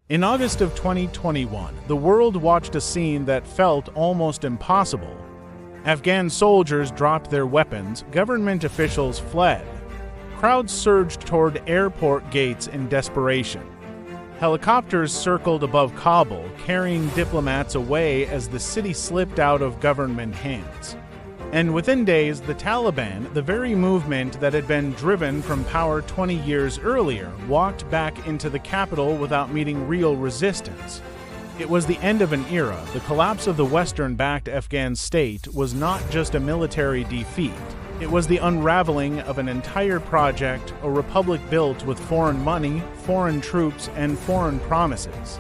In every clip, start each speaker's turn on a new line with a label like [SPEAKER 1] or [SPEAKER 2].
[SPEAKER 1] In August of 2021, the world watched a scene that felt almost impossible. Afghan soldiers dropped their weapons, government officials fled. Crowds surged toward airport gates in desperation. Helicopters circled above Kabul, carrying diplomats away as the city slipped out of government hands. And within days, the Taliban, the very movement that had been driven from power 20 years earlier, walked back into the capital without meeting real resistance. It was the end of an era. The collapse of the Western-backed Afghan state was not just a military defeat. It was the unraveling of an entire project, a republic built with foreign money, foreign troops, and foreign promises.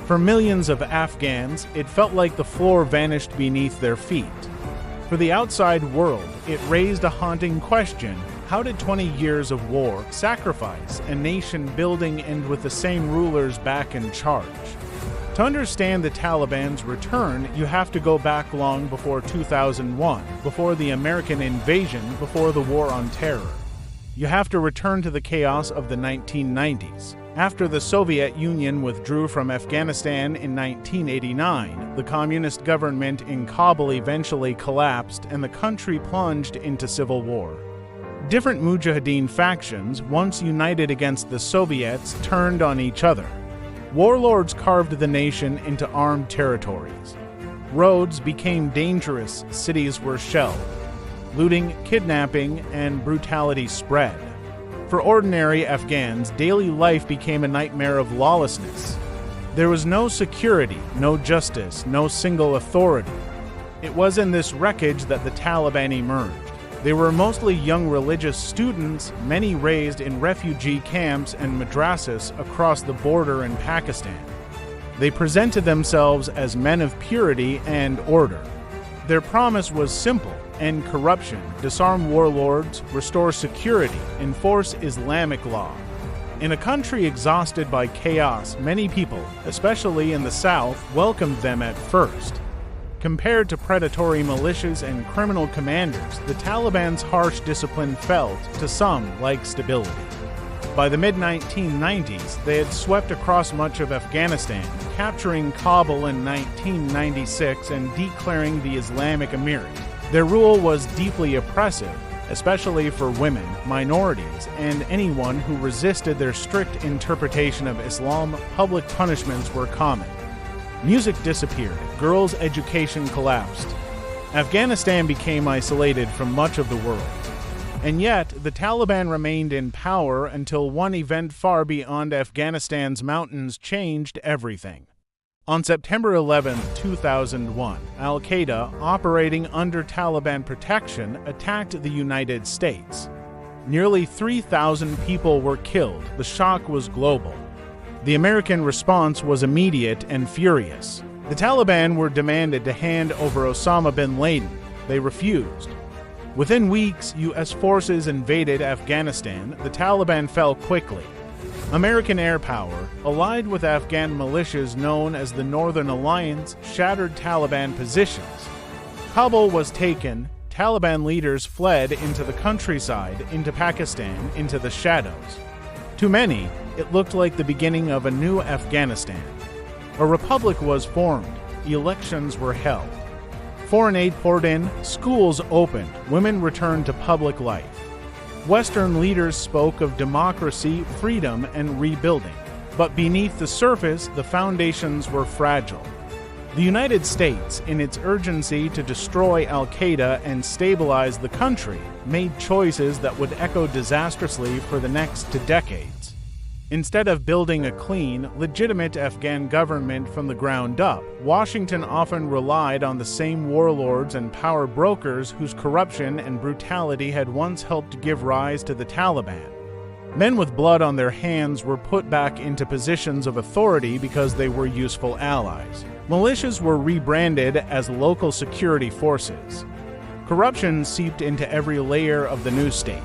[SPEAKER 1] For millions of Afghans, it felt like the floor vanished beneath their feet. For the outside world, it raised a haunting question: how did 20 years of war, sacrifice, and nation-building end with the same rulers back in charge? To understand the Taliban's return, you have to go back long before 2001, before the American invasion, before the War on Terror. You have to return to the chaos of the 1990s. After the Soviet Union withdrew from Afghanistan in 1989, the communist government in Kabul eventually collapsed and the country plunged into civil war. Different Mujahideen factions, once united against the Soviets, turned on each other. Warlords carved the nation into armed territories. Roads became dangerous, cities were shelled. Looting, kidnapping, and brutality spread. For ordinary Afghans, daily life became a nightmare of lawlessness. There was no security, no justice, no single authority. It was in this wreckage that the Taliban emerged. They were mostly young religious students, many raised in refugee camps and madrasas across the border in Pakistan. They presented themselves as men of purity and order. Their promise was simple: end corruption, disarm warlords, restore security, enforce Islamic law. In a country exhausted by chaos, many people, especially in the South, welcomed them at first. Compared to predatory militias and criminal commanders, the Taliban's harsh discipline felt, to some, like stability. By the mid-1990s, they had swept across much of Afghanistan, capturing Kabul in 1996 and declaring the Islamic Emirate. Their rule was deeply oppressive, especially for women, minorities, and anyone who resisted their strict interpretation of Islam. Public punishments were common. Music disappeared, girls' education collapsed. Afghanistan became isolated from much of the world. And yet, the Taliban remained in power until one event far beyond Afghanistan's mountains changed everything. On September 11, 2001, al-Qaeda, operating under Taliban protection, attacked the United States. Nearly 3,000 people were killed. The shock was global. The American response was immediate and furious. The Taliban were demanded to hand over Osama bin Laden. They refused. Within weeks, U.S. forces invaded Afghanistan. The Taliban fell quickly. American air power, allied with Afghan militias known as the Northern Alliance, shattered Taliban positions. Kabul was taken. Taliban leaders fled into the countryside, into Pakistan, into the shadows. To many, it looked like the beginning of a new Afghanistan. A republic was formed. Elections were held. Foreign aid poured in. Schools opened. Women returned to public life. Western leaders spoke of democracy, freedom, and rebuilding. But beneath the surface, the foundations were fragile. The United States, in its urgency to destroy al-Qaeda and stabilize the country, made choices that would echo disastrously for the next decades. Instead of building a clean, legitimate Afghan government from the ground up, Washington often relied on the same warlords and power brokers whose corruption and brutality had once helped give rise to the Taliban. Men with blood on their hands were put back into positions of authority because they were useful allies. Militias were rebranded as local security forces. Corruption seeped into every layer of the new state.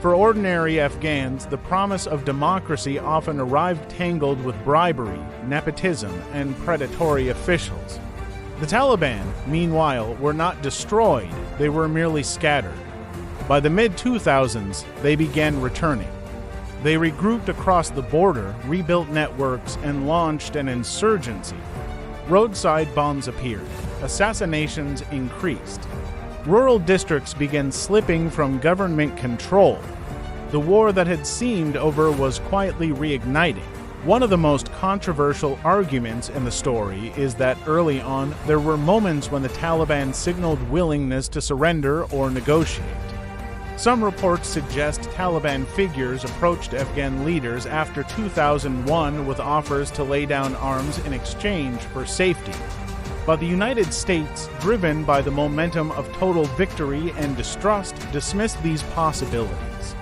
[SPEAKER 1] For ordinary Afghans, the promise of democracy often arrived tangled with bribery, nepotism, and predatory officials. The Taliban, meanwhile, were not destroyed, they were merely scattered. By the mid-2000s, they began returning. They regrouped across the border, rebuilt networks, and launched an insurgency. Roadside bombs appeared. Assassinations increased. Rural districts began slipping from government control. The war that had seemed over was quietly reigniting. One of the most controversial arguments in the story is that early on, there were moments when the Taliban signaled willingness to surrender or negotiate. Some reports suggest Taliban figures approached Afghan leaders after 2001 with offers to lay down arms in exchange for safety. But the United States, driven by the momentum of total victory and distrust, dismissed these possibilities.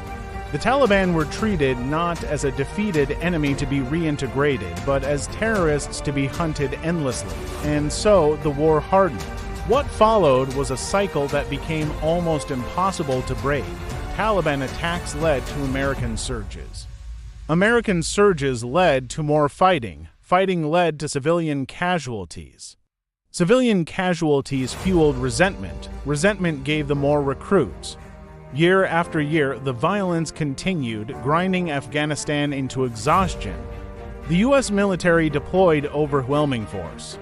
[SPEAKER 1] The Taliban were treated not as a defeated enemy to be reintegrated, but as terrorists to be hunted endlessly, and so the war hardened. What followed was a cycle that became almost impossible to break. Taliban attacks led to American surges. American surges led to more fighting. Fighting led to civilian casualties. Civilian casualties fueled resentment. Resentment gave them more recruits. Year after year, the violence continued, grinding Afghanistan into exhaustion. The U.S. military deployed overwhelming force.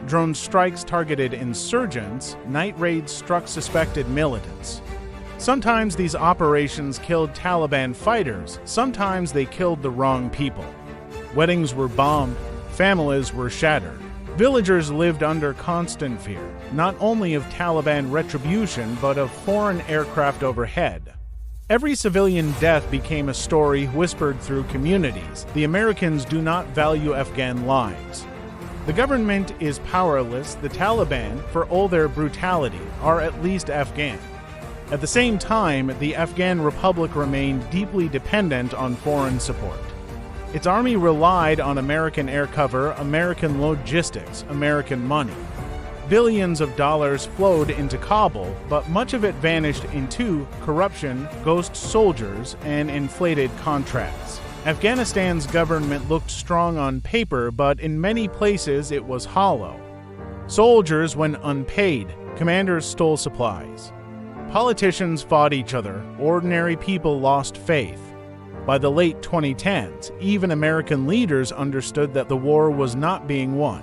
[SPEAKER 1] Drone strikes targeted insurgents, night raids struck suspected militants. Sometimes these operations killed Taliban fighters, sometimes they killed the wrong people. Weddings were bombed, families were shattered. Villagers lived under constant fear, not only of Taliban retribution, but of foreign aircraft overhead. Every civilian death became a story whispered through communities. The Americans do not value Afghan lives. The government is powerless. The Taliban, for all their brutality, are at least Afghan. At the same time, the Afghan Republic remained deeply dependent on foreign support. Its army relied on American air cover, American logistics, American money. Billions of dollars flowed into Kabul, but much of it vanished into corruption, ghost soldiers, and inflated contracts. Afghanistan's government looked strong on paper, but in many places it was hollow. Soldiers went unpaid, commanders stole supplies. Politicians fought each other, ordinary people lost faith. By the late 2010s, even American leaders understood that the war was not being won.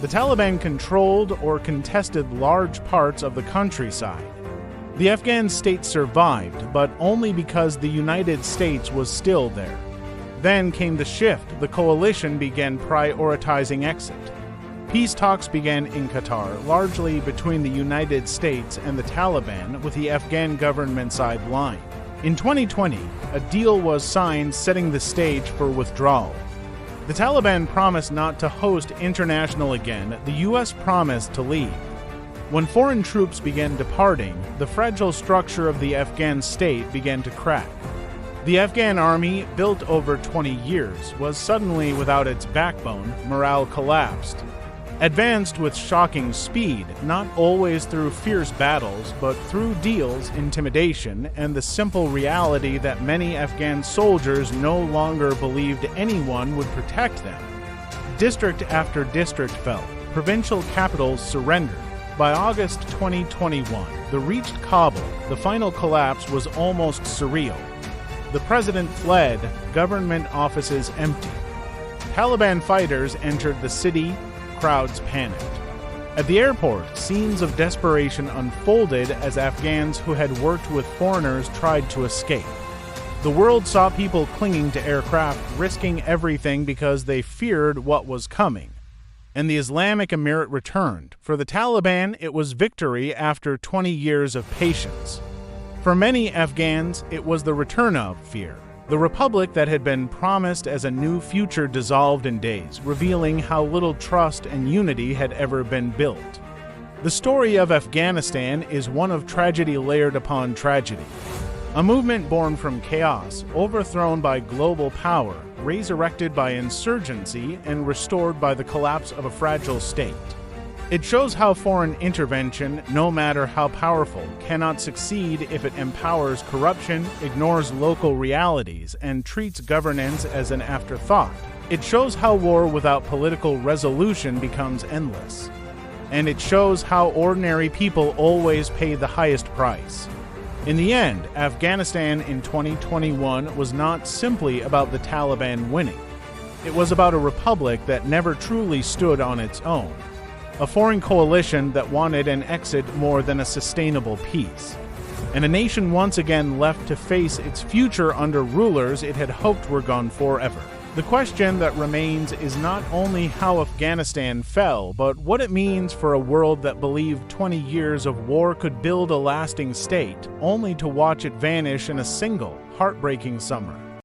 [SPEAKER 1] The Taliban controlled or contested large parts of the countryside. The Afghan state survived, but only because the United States was still there. Then came the shift. The coalition began prioritizing exit. Peace talks began in Qatar, largely between the United States and the Taliban, with the Afghan government sidelined. In 2020, a deal was signed setting the stage for withdrawal. The Taliban promised not to host international again. The U.S. promised to leave. When foreign troops began departing, the fragile structure of the Afghan state began to crack. The Afghan army, built over 20 years, was suddenly without its backbone. Morale collapsed. Advanced with shocking speed, not always through fierce battles, but through deals, intimidation, and the simple reality that many Afghan soldiers no longer believed anyone would protect them. District after district fell. Provincial capitals surrendered. By August 2021, they reached Kabul. The final collapse was almost surreal. The president fled, government offices empty. Taliban fighters entered the city. Crowds panicked. At the airport, scenes of desperation unfolded as Afghans who had worked with foreigners tried to escape. The world saw people clinging to aircraft, risking everything because they feared what was coming. And the Islamic Emirate returned. For the Taliban, it was victory after 20 years of patience. For many Afghans, it was the return of fear. The republic that had been promised as a new future dissolved in days, revealing how little trust and unity had ever been built. The story of Afghanistan is one of tragedy layered upon tragedy. A movement born from chaos, overthrown by global power, resurrected by insurgency, and restored by the collapse of a fragile state. It shows how foreign intervention, no matter how powerful, cannot succeed if it empowers corruption, ignores local realities, and treats governance as an afterthought. It shows how war without political resolution becomes endless. And it shows how ordinary people always pay the highest price. In the end, Afghanistan in 2021 was not simply about the Taliban winning. It was about a republic that never truly stood on its own, a foreign coalition that wanted an exit more than a sustainable peace, and a nation once again left to face its future under rulers it had hoped were gone forever. The question that remains is not only how Afghanistan fell, but what it means for a world that believed 20 years of war could build a lasting state, only to watch it vanish in a single, heartbreaking summer.